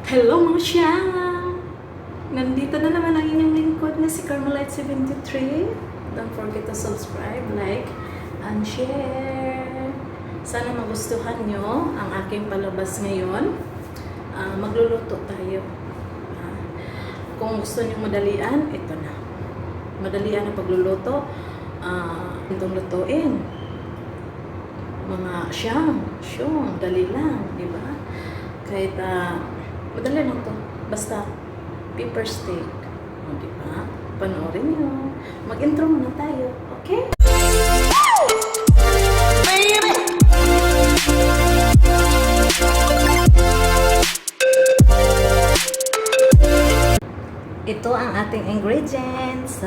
Hello mga siyang! Nandito na naman ang inyong lingkod na si Carmelite73. Don't forget to subscribe, like, and share. Sana magustuhan nyo ang aking palabas ngayon. Magluluto tayo. Kung gusto nyo madalian, ito na. Madalian ang pagluluto. Itong lutuin. Mga siyang, dali lang, di ba? Kahit madali lang to. Basta pepper steak. O, diba? Panoorin nyo. Mag-intro muna tayo. Okay? Ito ang ating ingredients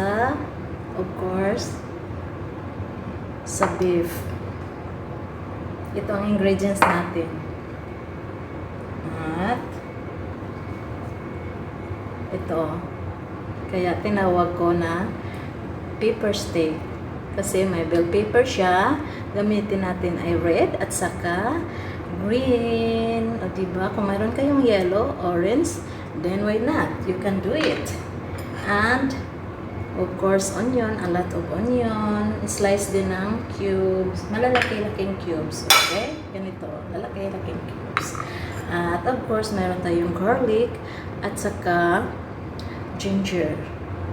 of course, sa beef. Ito ang ingredients natin. At ito, kaya tinawag ko na pepper steak kasi may bell pepper siya. Gamitin natin ay red at saka green, o diba? Kung mayroon kayong yellow, orange, then why not? You can do it. And of course, onion, a lot of onion, slice din ng cubes, malalaki-laking cubes, okay? Ganito, lalaki-laking cubes. At of course, meron tayong garlic at saka ginger.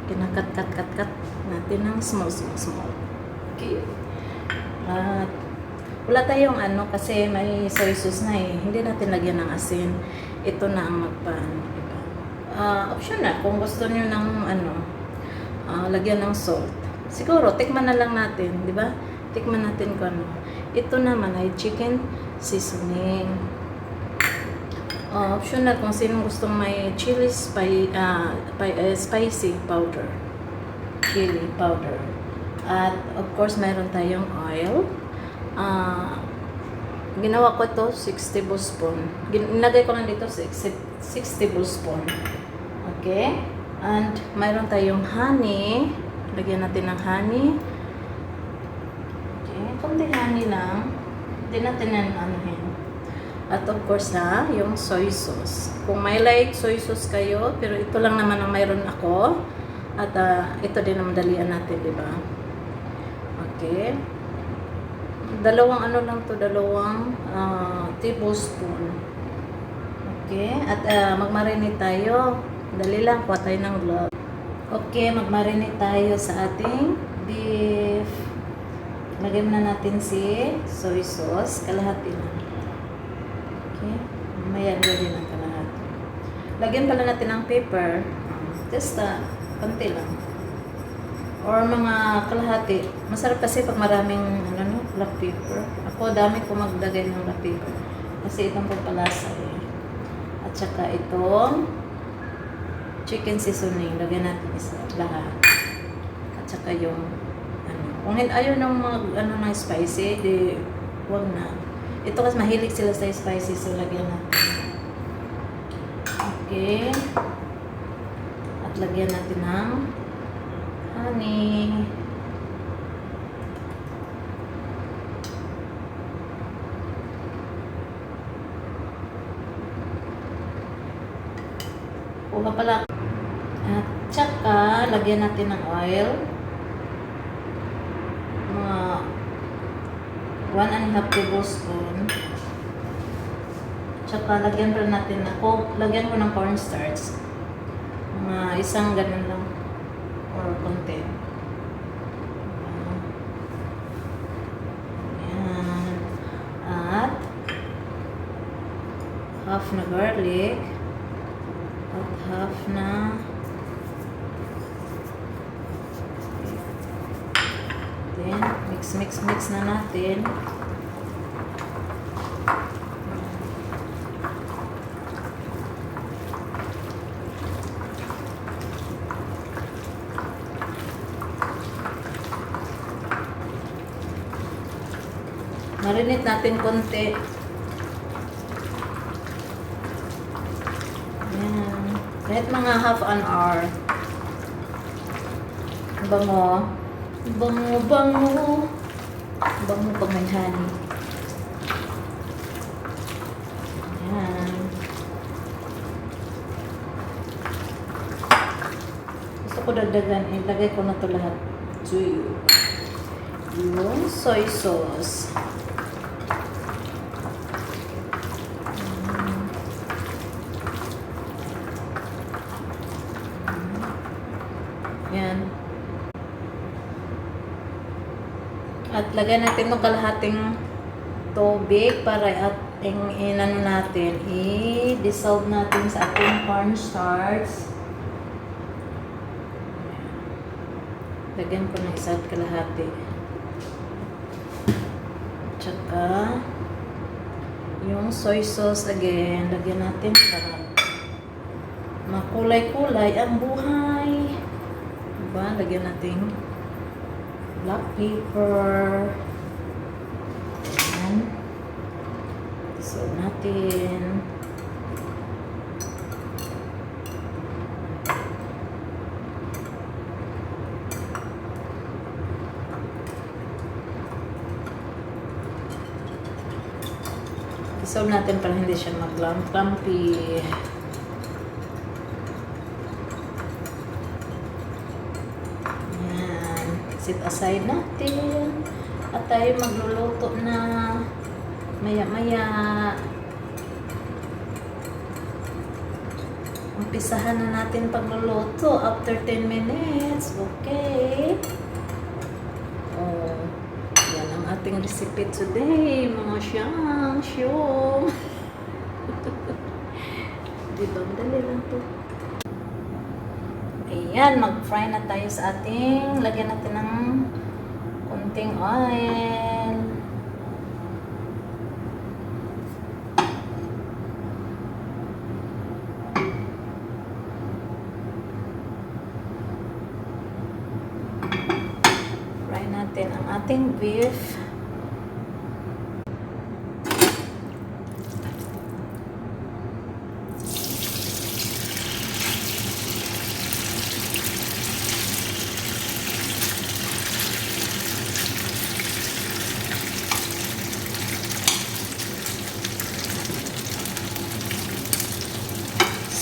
Kinakat-kat-kat-kat natin ng small. Okay. At wala tayong kasi may soy sauce na eh. Hindi natin lagyan ng asin. Ito na ang magpaano. Diba? Option na. Kung gusto nyo ng lagyan ng salt. Siguro, tikman na lang natin. Diba? Tikman natin kung ano. Ito naman ay chicken seasoning. Optional kung sino gustong may chili spicy powder. Chili powder. At of course, mayroon tayong oil. Ginawa ko to 6 tablespoon. Nilagay ko lang dito 6 tablespoon. Okay? And mayroon tayong honey. Lagyan natin ng honey. Okay? Kunti honey lang. Hindi natin anuhin. At of course yung soy sauce. Kung may like soy sauce kayo, pero ito lang naman ang mayroon ako. At ito din ang madalian natin, di ba? Okay. Dalawang dalawang tablespoon. Okay. At magmarinate tayo. Dali lang, kuha tayo ng glove. Okay, magmarinate tayo sa ating beef. Lagyan na natin si soy sauce. Kalahati lang. Okay. Mamaya lagyan ng kalahati. Lagyan pala natin ng pepper. Just konti lang. Or mga kalahati. Masarap kasi pag maraming black pepper. Ako dami ko maglagay ng black pepper. Kasi itong pampalasa eh. At saka itong chicken seasoning. Lagyan natin isa lahat. At saka yung kung ayaw ng ng spicy, di wag na. Ito kasi mahilig sila sa spicy, so lagyan natin. Okay. At lagyan natin ng honey. Kuha pala. At saka, lagyan natin ng oil. Mga 1.5 tablespoon. Tsaka lagyan pa natin lagyan ko ng cornstarch. Mga isang ganun lang. Or konti. Ayan. At half na garlic. At half na then mix na natin. Marinate natin konti. Ayan. Kahit mga half an hour. Bango. Bango pag may honey. Ayan. ko dagdagan, ilagay ko na to lahat. So, yung soy sauce. Yan. At lagyan natin itong kalahating tubig para at inano natin, i-dissolve natin sa ating cornstarch. Lagyan ko ng isa't kalahati. Tsaka yung soy sauce again, lagyan natin para makulay-kulay ang buhay. Diba? Lagyan natin black pepper. Ayan. So natin. Dissolve natin para hindi siya mag-clumpy. Ayan. Set aside natin. At tayo magluluto na maya-maya. Umpisahan na natin pagluluto after 10 minutes. Okay. Oh. Yan ang ating recipe today, mga siyang. Diba? Dali lang to. Ayan, mag-fry na tayo sa ating, lagyan natin ng konting oil. Fry natin ang ating beef.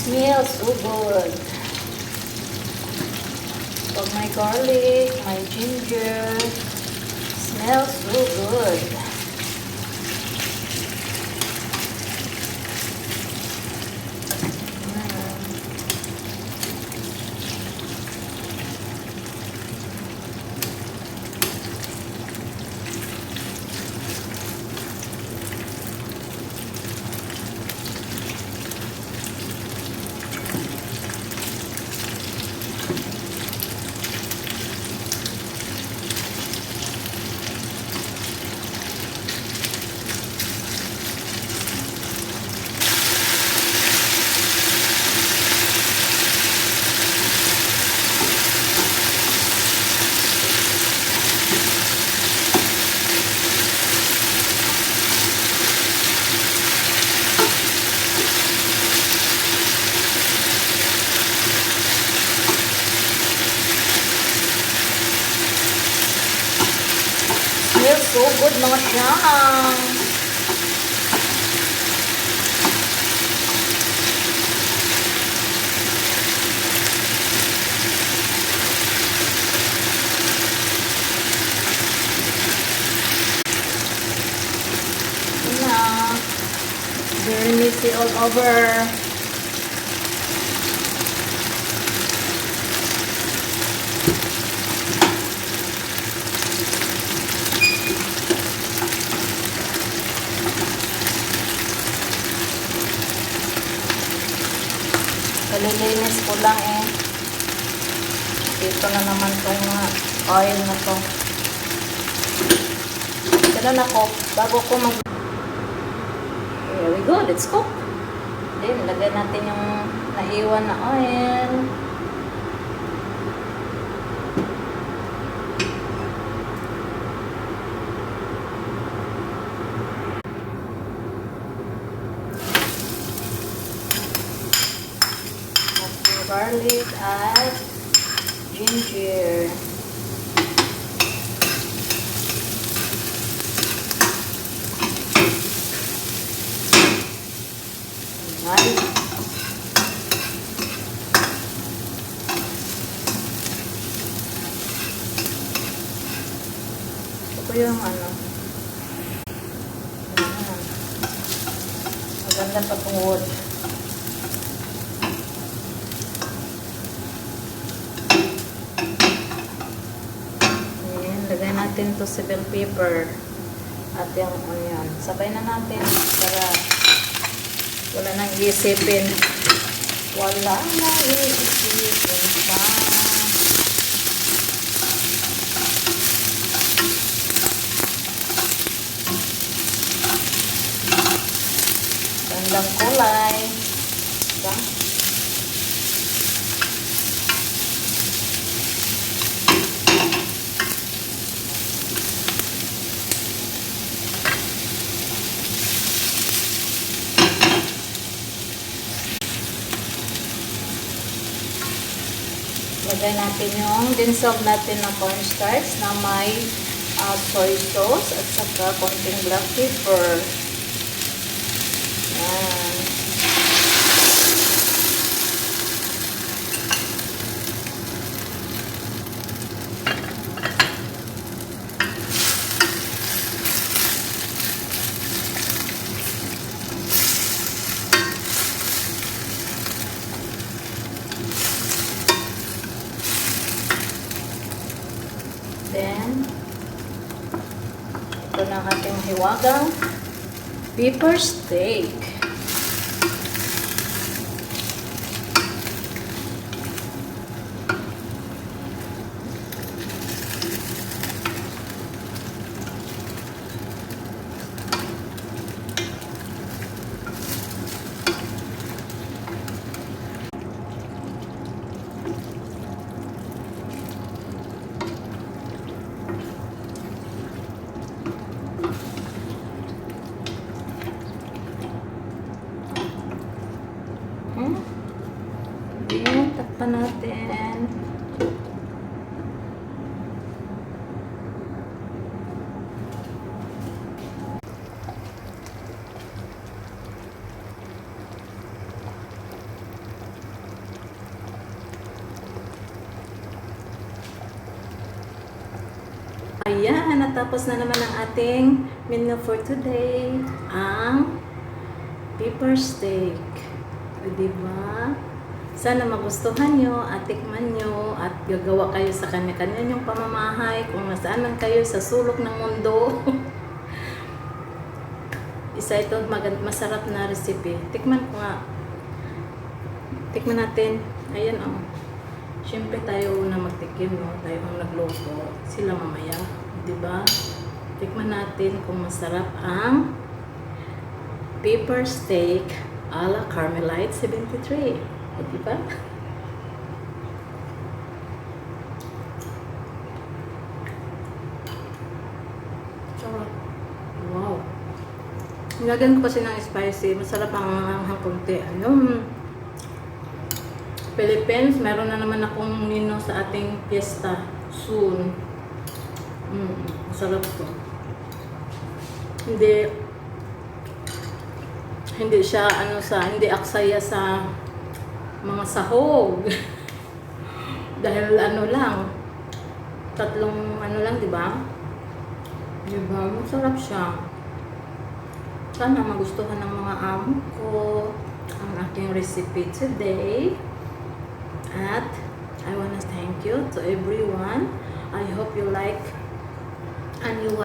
Smells so good. Pag my garlic, my ginger, smells so good. Smells so good, mga siyang. Very messy all over. Kalilinis ko lang eh. Ito na naman tong oil na to. Ganun ako. Bago ko Here we go. Let's cook. Then, lagyan natin yung naiwan na oil. Garlic at ginger. Ayan. Ito yung ano. Ayan. Maganda pa itong wood. Ayan, lagay natin to sa bell pepper. At yung onion. Sabay na natin para wala nang iisipin. Wala nang iisipin pa. Gandang kulay. Diba? Lagay natin yung dinsob natin na cornstarch na may soy sauce at saka konting black pepper. Yan. Then, ito na ang ating hiwagang pepper steak. Then, takpan natin. Ayan, natapos na naman ang ating menu for today. Ang pepper steak. O, diba? Sana magustuhan nyo at tikman nyo at gagawa kayo sa kanya-kanya nyong pamamahay kung nasaan man kayo sa sulok ng mundo. Isa ito masarap na recipe. Tikman ko nga. Tikman natin. Ayan o. Siyempre tayo na magtikim, no? Tayo ang nagluto. Sila mamaya. Diba? Tikman natin kung masarap ang pepper steak a la Carmelite 73. O, diba? Wow. Nilagyan ko kasi ng spicy. Masarap ang konti. Philippines, meron na naman akong nino sa ating fiesta soon. Masarap to. Hindi siya hindi aksaya sa mga sahog. Dahil lang, tatlong lang, di ba? Diba? Masarap siya. Sana magustuhan ng mga amo ko ang aking recipe today. At I wanna thank you to everyone. I hope you like and you